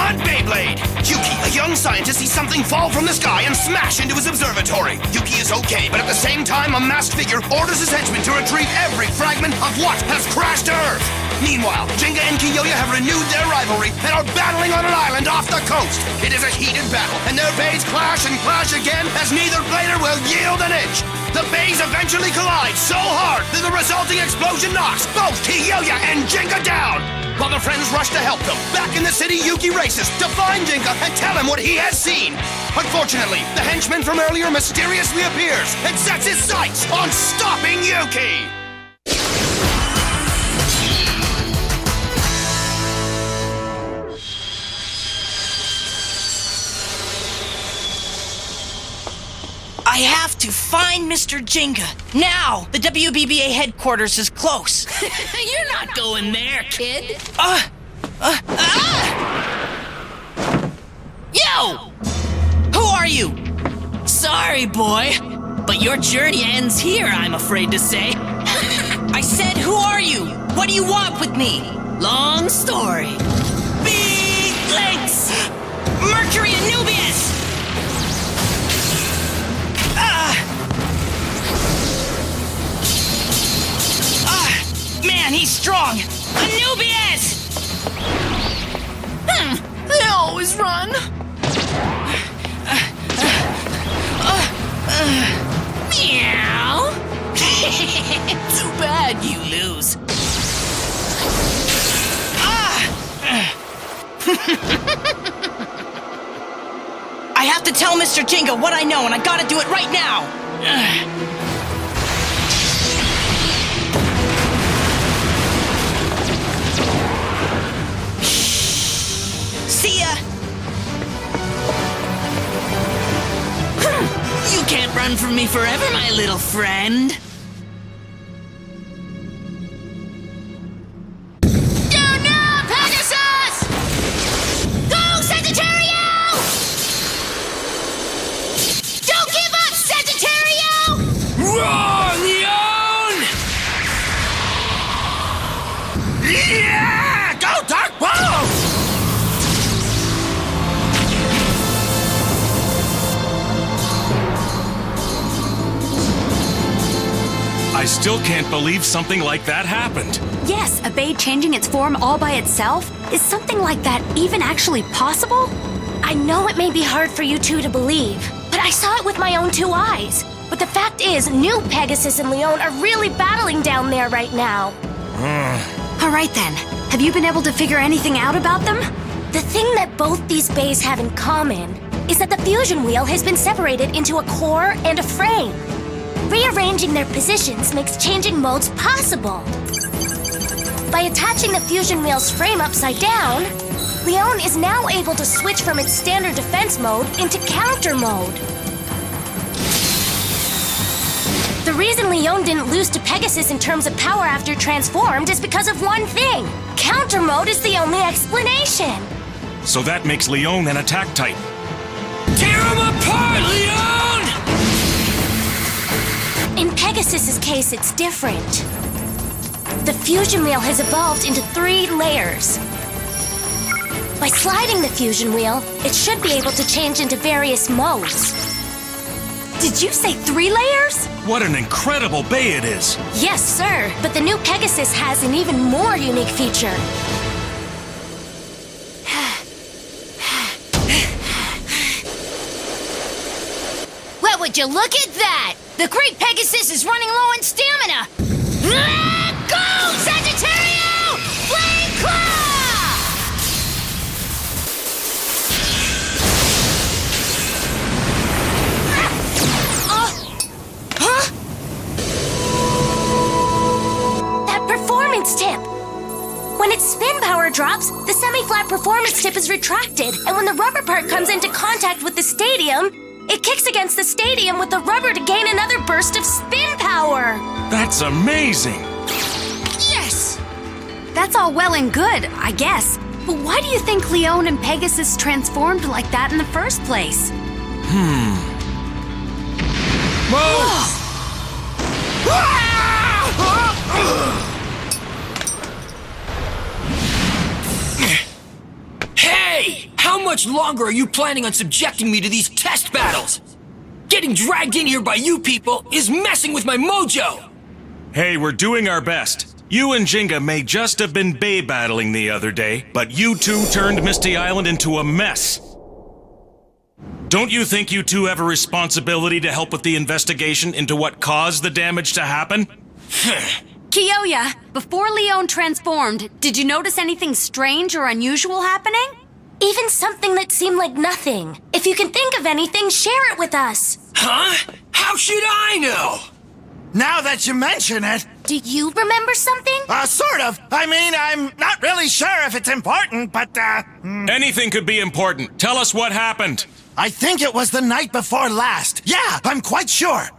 But Beyblade! Yuki, a young scientist, sees something fall from the sky and smash into his observatory. Yuki is okay, but at the same time, a masked figure orders his henchmen to retrieve every fragment of what has crashed to Earth. Meanwhile, Gingka and Kyoya have renewed their rivalry and are battling on an island off the coast. It is a heated battle, and their bays clash and clash again as neither blader will yield an inch. The bays eventually collide so hard that the resulting explosion knocks both Kyoya and Gingka down. While their friends rush to help them, back in the city, Yuki races to find Gingka and tell him what he has seen. Unfortunately, the henchman from earlier mysteriously appears and sets his sights on stopping Yuki. I have to find Mr. Gingka. Now! The WBBA headquarters is close. You're not going there, kid. Yo! Who are you? Sorry, boy. But your journey ends here, I'm afraid to say. I said, who are you? What do you want with me? Long story. Beat Lynx! Mercury Anubius! Man, he's strong! Anubius! They always run. Meow. Too bad you lose. I have to tell Mr. Gingka what I know, and I gotta do it right now! See ya! You can't run from me forever, my little friend. Oh no, Pegasus! Go, Sagittario! Don't give up, Sagittario! Roar, Leone! Yeah! Go, Dark Ball! I still can't believe something like that happened. Yes, a Bey changing its form all by itself? Is something like that even actually possible? I know it may be hard for you two to believe, but I saw it with my own two eyes. But the fact is, new Pegasus and Leone are really battling down there right now. All right then, have you been able to figure anything out about them? The thing that both these bays have in common is that the fusion wheel has been separated into a core and a frame. Rearranging their positions makes changing modes possible. By attaching the fusion wheel's frame upside down, Leone is now able to switch from its standard defense mode into counter mode. The reason Leone didn't lose to Pegasus in terms of power after transformed is because of one thing. Counter mode is the only explanation. So that makes Leone an attack type. Tear him apart, Leone! In Pegasus's case, it's different. The fusion wheel has evolved into 3 layers. By sliding the fusion wheel, it should be able to change into various modes. Did you say 3 layers? What an incredible bay it is! Yes, sir, but the new Pegasus has an even more unique feature. Well, would you look at that? The great Pegasus is running low on stamina. Go, Sagittario! Flame Claw! That performance tip! When its spin power drops, the semi-flat performance tip is retracted, and when the rubber part comes into contact with the stadium, it kicks against the stadium with the rubber to gain another burst of spin power! That's amazing! Yes! That's all well and good, I guess. But why do you think Leone and Pegasus transformed like that in the first place? Whoa! Hey! How much longer are you planning on subjecting me to these test battles? Getting dragged in here by you people is messing with my mojo! Hey, we're doing our best. You and Gingka may just have been bay battling the other day, but you two turned Misty Island into a mess. Don't you think you two have a responsibility to help with the investigation into what caused the damage to happen? Kyoya, before Leone transformed, did you notice anything strange or unusual happening? Even something that seemed like nothing. If you can think of anything, share it with us. Huh? How should I know? Now that you mention it, Do you remember something? sort of. I mean, I'm not really sure if it's important, but, Anything could be important. Tell us what happened. I think it was the night before last. Yeah, I'm quite sure.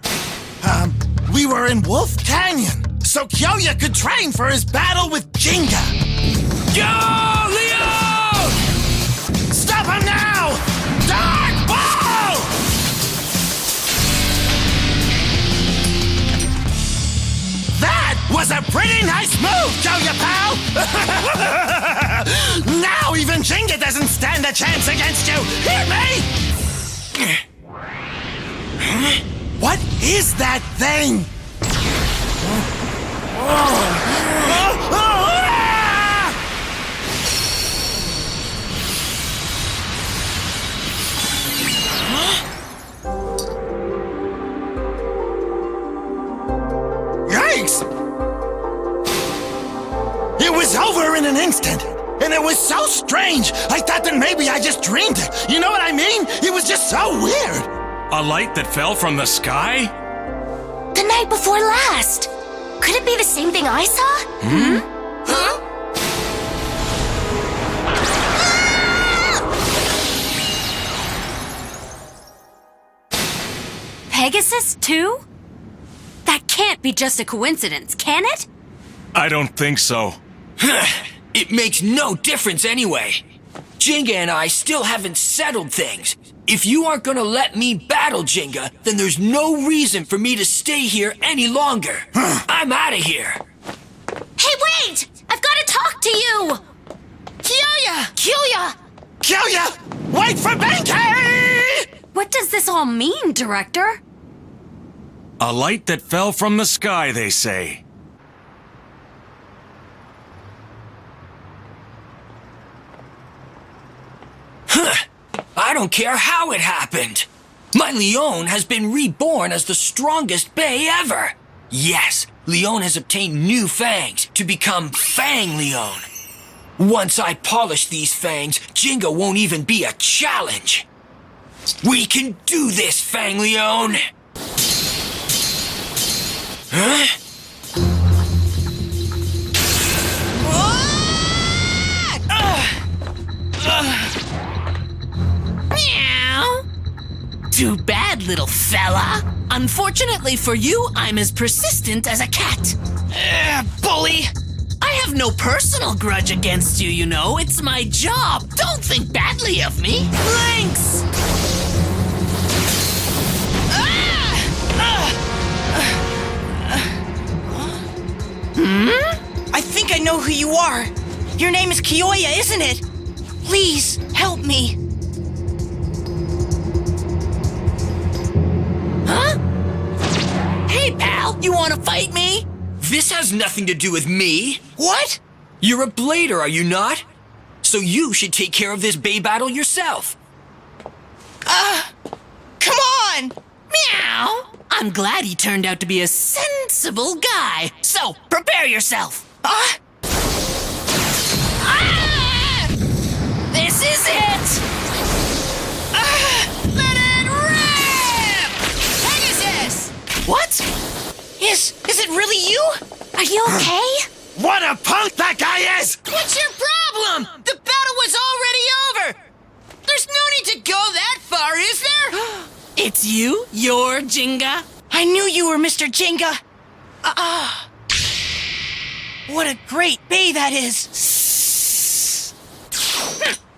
We were in Wolf Canyon, so Kyoya could train for his battle with Gingka. Yo, Leone! Stop him now! Dark Ball! That was a pretty nice move, Kyoya pal! Now even Gingka doesn't stand a chance against you! Hear me? What is that thing? Yikes! It was over in an instant. And it was so strange. I thought that maybe I just dreamed it. You know what I mean? It was just so weird. A light that fell from the sky? The night before last. Could it be the same thing I saw? Huh? Pegasus, too? That can't be just a coincidence, can it? I don't think so. It makes no difference anyway. Gingka and I still haven't settled things. If you aren't gonna let me battle Gingka, then there's no reason for me to stay here any longer. I'm out of here. Hey, wait! I've got to talk to you! Kyoya! Kyoya! Wait for Benkei! What does this all mean, Director? A light that fell from the sky, they say. I don't care how it happened. My Leone has been reborn as the strongest Bay ever. Yes, Leone has obtained new fangs to become Fang Leone. Once I polish these fangs, Gingka won't even be a challenge. We can do this, Fang Leone! Huh? Meow. Too bad, little fella. Unfortunately for you, I'm as persistent as a cat. Bully! I have no personal grudge against you, you know. It's my job. Don't think badly of me. Lynx! I think I know who you are. Your name is Kyoya, isn't it? Please, help me. Huh? Hey, pal, you want to fight me? This has nothing to do with me. What? You're a blader, are you not? So you should take care of this Bay battle yourself. Come on! Meow! I'm glad he turned out to be a sensible guy. So, prepare yourself. This is it! Let it rip! Pegasus! What? Is it really you? Are you okay? What a punk that guy is! What's your problem? The battle was already over! There's no need to go that far, is there? It's you? You're Gingka? I knew you were Mr. Gingka. What a great bay that is.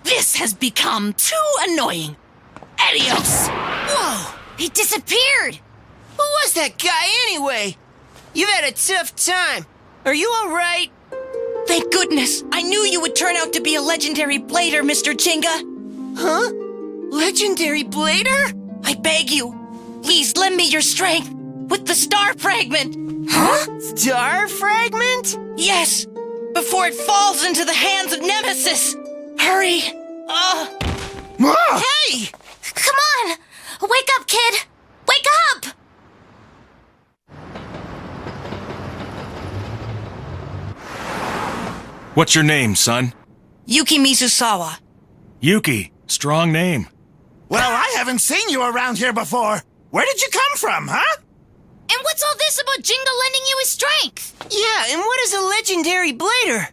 This has become too annoying. Adios. Whoa, he disappeared. Who was that guy anyway? You've had a tough time. Are you all right? Thank goodness. I knew you would turn out to be a legendary blader, Mr. Gingka. Huh? Legendary Blader? I beg you, please lend me your strength with the Star Fragment. Huh? Star Fragment? Yes, before it falls into the hands of Nemesis. Hurry. Hey! Come on! Wake up, kid! Wake up! What's your name, son? Yuki Mizusawa. Yuki. Strong name. Well, I haven't seen you around here before. Where did you come from, huh? And what's all this about Gingka lending you his strength? Yeah, and what is a legendary blader?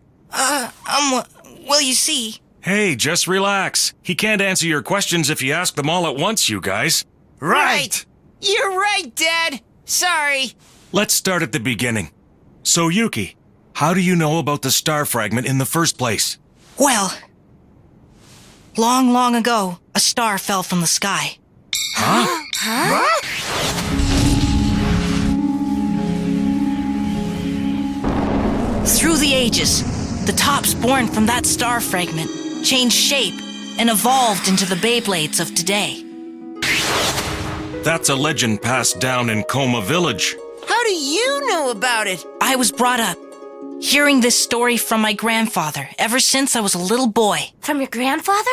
Well, you see. Hey, just relax. He can't answer your questions if you ask them all at once, you guys. Right. You're right, Dad. Sorry. Let's start at the beginning. So, Yuki, how do you know about the Star Fragment in the first place? Well, long, long ago, a star fell from the sky. Through the ages, the tops born from that star fragment changed shape and evolved into the Beyblades of today. That's a legend passed down in Coma Village. How do you know about it? I was brought up hearing this story from my grandfather ever since I was a little boy. From your grandfather?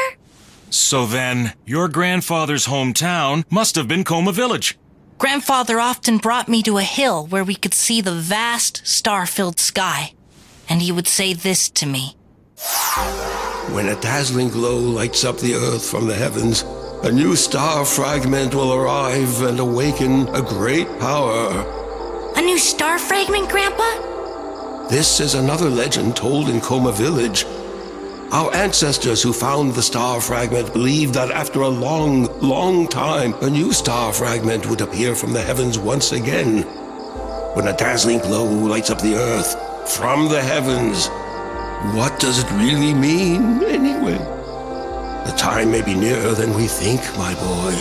So then, your grandfather's hometown must have been Coma Village. Grandfather often brought me to a hill where we could see the vast star-filled sky. And he would say this to me. When a dazzling glow lights up the earth from the heavens, a new star fragment will arrive and awaken a great power. A new star fragment, Grandpa? This is another legend told in Coma Village. Our ancestors who found the star fragment believed that after a long, long time, a new star fragment would appear from the heavens once again. When a dazzling glow lights up the earth from the heavens, what does it really mean, anyway? The time may be nearer than we think, my boy.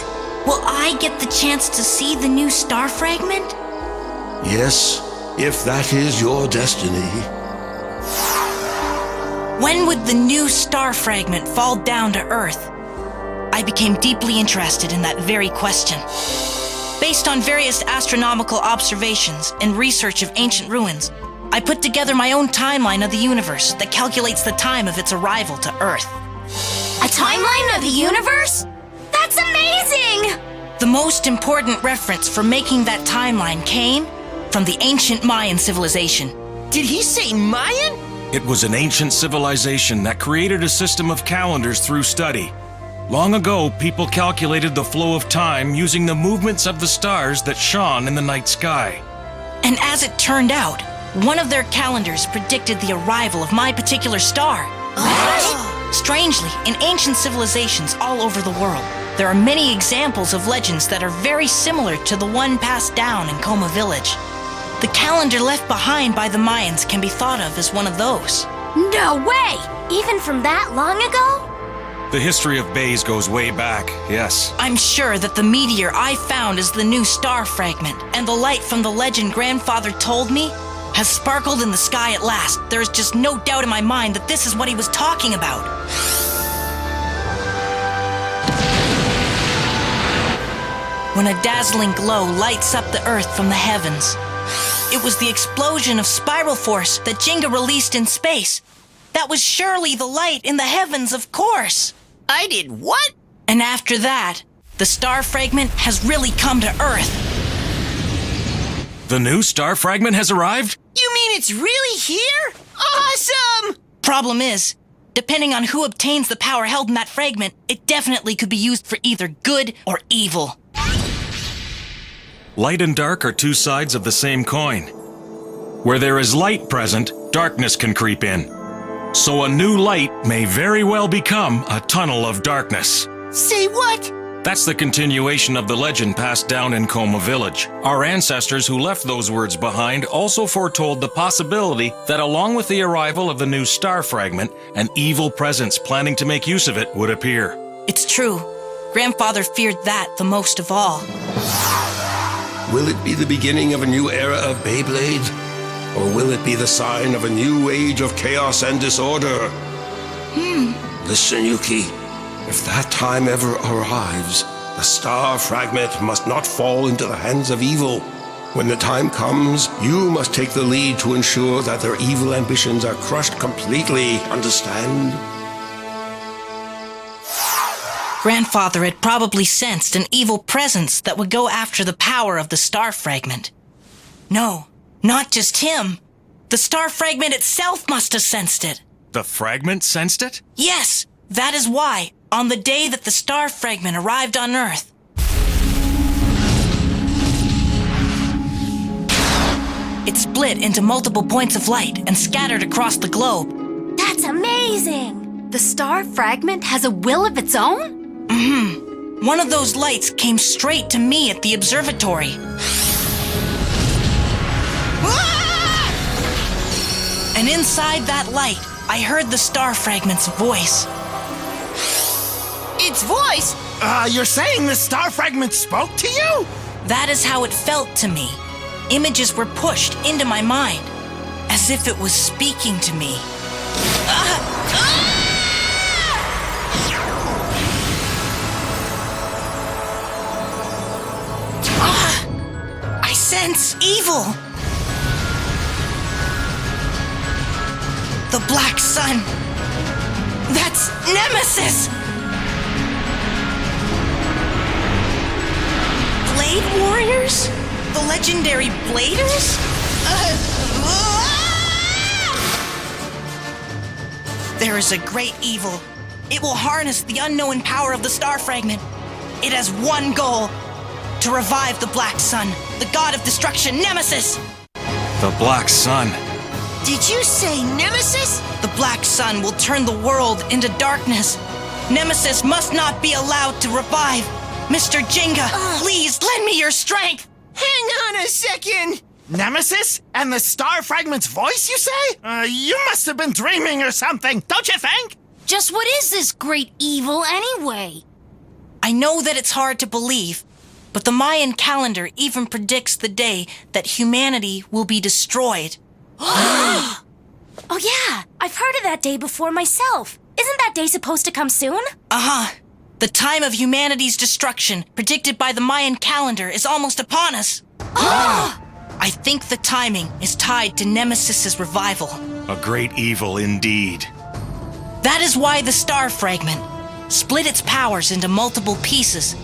Will I get the chance to see the new star fragment? Yes, if that is your destiny. When would the new star fragment fall down to Earth? I became deeply interested in that very question. Based on various astronomical observations and research of ancient ruins, I put together my own timeline of the universe that calculates the time of its arrival to Earth. A timeline of the universe? That's amazing! The most important reference for making that timeline came from the ancient Mayan civilization. Did he say Mayan? It was an ancient civilization that created a system of calendars through study. Long ago, people calculated the flow of time using the movements of the stars that shone in the night sky. And as it turned out, one of their calendars predicted the arrival of my particular star. Strangely, in ancient civilizations all over the world, there are many examples of legends that are very similar to the one passed down in Coma Village. The calendar left behind by the Mayans can be thought of as one of those. No way! Even from that long ago? The history of bays goes way back, yes. I'm sure that the meteor I found is the new star fragment, and the light from the legend Grandfather told me has sparkled in the sky at last. There is just no doubt in my mind that this is what he was talking about. When a dazzling glow lights up the Earth from the heavens, it was the explosion of spiral force that Gingka released in space. That was surely the light in the heavens, of course. I did what? And after that, the star fragment has really come to Earth. The new star fragment has arrived? You mean it's really here? Awesome! Problem is, depending on who obtains the power held in that fragment, it definitely could be used for either good or evil. Light and dark are two sides of the same coin. Where there is light present, darkness can creep in. So a new light may very well become a tunnel of darkness. Say what? That's the continuation of the legend passed down in Coma Village. Our ancestors who left those words behind also foretold the possibility that along with the arrival of the new star fragment, an evil presence planning to make use of it would appear. It's true. Grandfather feared that the most of all. Will it be the beginning of a new era of Beyblade? Or will it be the sign of a new age of chaos and disorder? Listen, Yuki. If that time ever arrives, the Star Fragment must not fall into the hands of evil. When the time comes, you must take the lead to ensure that their evil ambitions are crushed completely, understand? Grandfather had probably sensed an evil presence that would go after the power of the Star Fragment. No, not just him. The Star Fragment itself must have sensed it. The fragment sensed it? Yes, that is why, on the day that the Star Fragment arrived on Earth, it split into multiple points of light and scattered across the globe. That's amazing! The Star Fragment has a will of its own? One of those lights came straight to me at the observatory. And inside that light, I heard the Star Fragment's voice. Its voice? You're saying the Star Fragment spoke to you? That is how it felt to me. Images were pushed into my mind, as if it was speaking to me. I sense evil. The Black Sun. That's Nemesis! Blade Warriors? The legendary Bladers? There is a great evil. It will harness the unknown power of the Star Fragment. It has one goal: to revive the Black Sun, the god of destruction, Nemesis! The Black Sun. Did you say Nemesis? The Black Sun will turn the world into darkness. Nemesis must not be allowed to revive. Mr. Gingka, please lend me your strength! Hang on a second! Nemesis? And the Star Fragment's voice, you say? You must have been dreaming or something, don't you think? Just what is this great evil anyway? I know that it's hard to believe, but the Mayan calendar even predicts the day that humanity will be destroyed. Oh yeah, I've heard of that day before myself. Isn't that day supposed to come soon? The time of humanity's destruction, predicted by the Mayan calendar, is almost upon us. I think the timing is tied to Nemesis's revival. A great evil indeed. That is why the Star Fragment split its powers into multiple pieces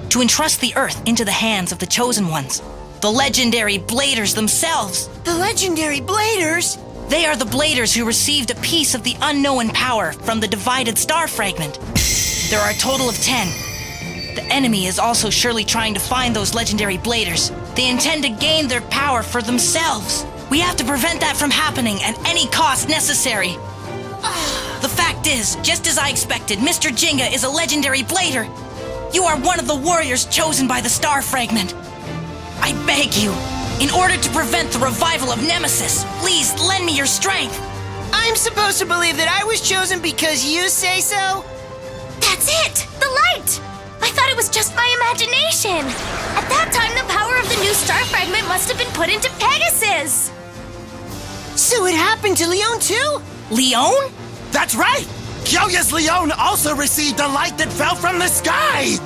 to entrust the Earth into the hands of the Chosen Ones, the legendary Bladers themselves. The legendary Bladers? They are the Bladers who received a piece of the unknown power from the divided Star Fragment. There are a total of 10. The enemy is also surely trying to find those legendary Bladers. They intend to gain their power for themselves. We have to prevent that from happening at any cost necessary. The fact is, just as I expected, Mr. Gingka is a legendary Blader. You are one of the warriors chosen by the Star Fragment. I beg you, in order to prevent the revival of Nemesis, please lend me your strength. I'm supposed to believe that I was chosen because you say so? That's it! The light! I thought it was just my imagination. At that time, the power of the new Star Fragment must have been put into Pegasus. So it happened to Leone too? Leone? That's right! Kyoya's Leone also received a light that fell from the sky!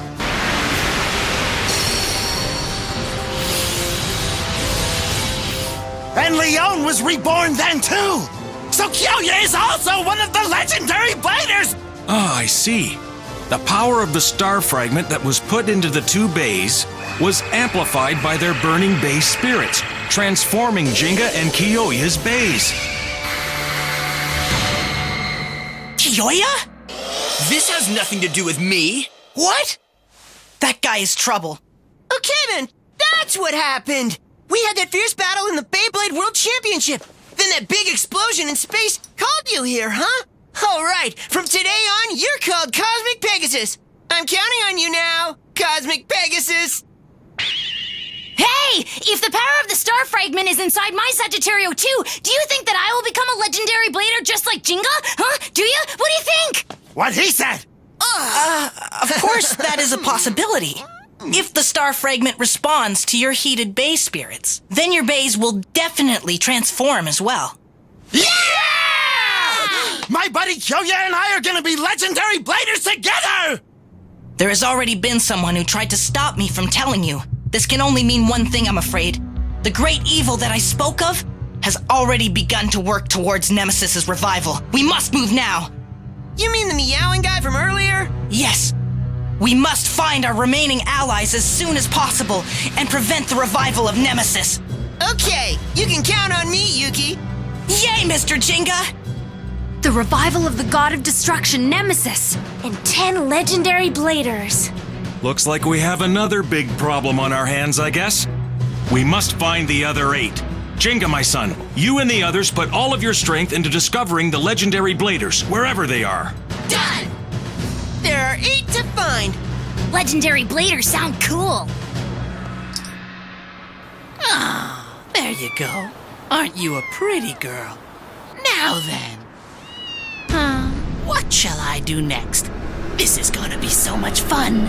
And Leone was reborn then too! So Kyoya is also one of the legendary Bladers! I see. The power of the Star Fragment that was put into the two bays was amplified by their burning bay spirits, transforming Gingka and Kyoya's bays. Kyoya? This has nothing to do with me. What? That guy is trouble. Okay then, that's what happened! We had that fierce battle in the Beyblade World Championship. Then that big explosion in space called you here, huh? All right, from today on, you're called Cosmic Pegasus. I'm counting on you now, Cosmic Pegasus. Hey! If the power of the Star Fragment is inside my Sagittario too, do you think that I will become a legendary Blader just like Gingka? Huh? Do you? What do you think? What he said! Of course, that is a possibility. If the Star Fragment responds to your heated bay spirits, then your bays will definitely transform as well. Yeah! My buddy Kyoya and I are gonna be legendary bladers together! There has already been someone who tried to stop me from telling you. This can only mean one thing, I'm afraid. The great evil that I spoke of has already begun to work towards Nemesis's revival. We must move now. You mean the meowing guy from earlier? Yes. We must find our remaining allies as soon as possible and prevent the revival of Nemesis. Okay, you can count on me, Yuki. Yay, Mr. Gingka! The revival of the god of destruction, Nemesis, and 10 legendary bladers. Looks like we have another big problem on our hands, I guess. We must find the other 8. Gingka, my son, you and the others put all of your strength into discovering the legendary bladers, wherever they are. Done! There are 8 to find. Legendary bladers sound cool. Ah, there you go. Aren't you a pretty girl? Now then. What shall I do next? This is gonna be so much fun.